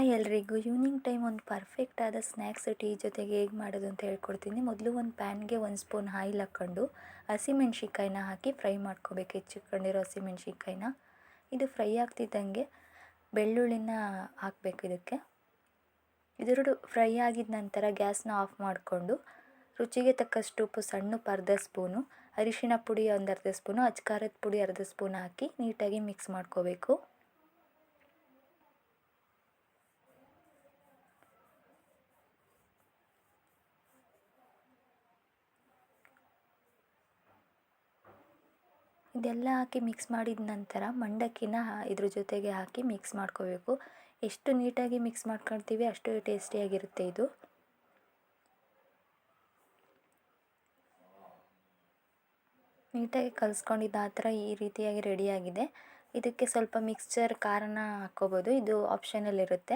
Hi ಎಲ್ರಿಗೂ evening time ಒಂದು perfect ಆದ ಸ್ನ್ಯಾಕ್ಸ್ ಟೀ ಜೊತೆಗೆ ಹೇಗೆ ಮಾಡೋದು ಅಂತ ಹೇಳ್ಕೊಡ್ತೀನಿ. ಮೊದಲು ಒಂದು ಪ್ಯಾನ್ಗೆ 1 ಸ್ಪೂನ್ ಆಯಿಲ್ ಹಾಕ್ಕೊಂಡು ಹಸಿಮೆಣ್ಸಿಕಾಯಿನ ಹಾಕಿ ಫ್ರೈ ಮಾಡ್ಕೋಬೇಕು. ಹೆಚ್ಚಿಟ್ಕೊಂಡಿರೋ ಹಸಿಮೆಣ್ಸಿಕಾಯಿನ ಇದು ಫ್ರೈ ಆಗ್ತಿದ್ದಂಗೆ ಬೆಳ್ಳುಳ್ಳಿನ ಹಾಕಬೇಕು. ಇದೆರಡು ಫ್ರೈ ಆಗಿದ ನಂತರ ಗ್ಯಾಸ್ನ ಆಫ್ ಮಾಡಿಕೊಂಡು ರುಚಿಗೆ ತಕ್ಕಷ್ಟು ಉಪ್ಪು, ಸಣ್ಣುಪ್ಪು ಅರ್ಧ ಸ್ಪೂನು, ಅರಿಶಿಣ ಪುಡಿ ಒಂದು ಅರ್ಧ ಸ್ಪೂನು, ಅಚ್ಕಾರದ ಪುಡಿ ಅರ್ಧ ಸ್ಪೂನ್ ಹಾಕಿ ನೀಟಾಗಿ ಮಿಕ್ಸ್ ಮಾಡ್ಕೋಬೇಕು. ಇದೆಲ್ಲ ಹಾಕಿ ಮಿಕ್ಸ್ ಮಾಡಿದ ನಂತರ ಮಂಡಕ್ಕಿನ ಇದ್ರ ಜೊತೆಗೆ ಹಾಕಿ ಮಿಕ್ಸ್ ಮಾಡ್ಕೋಬೇಕು. ಎಷ್ಟು ನೀಟಾಗಿ ಮಿಕ್ಸ್ ಮಾಡ್ಕೊಳ್ತೀವಿ ಅಷ್ಟು ಟೇಸ್ಟಿಯಾಗಿರುತ್ತೆ ಇದು. ನೀಟಾಗಿ ಕಲಿಸ್ಕೊಂಡಿದ್ದು ಆ ಥರ ಈ ರೀತಿಯಾಗಿ ರೆಡಿಯಾಗಿದೆ. ಇದಕ್ಕೆ ಸ್ವಲ್ಪ ಮಿಕ್ಸ್ಚರ್ ಖಾರನ ಹಾಕ್ಕೋಬೋದು, ಇದು ಆಪ್ಷನಲ್ ಇರುತ್ತೆ.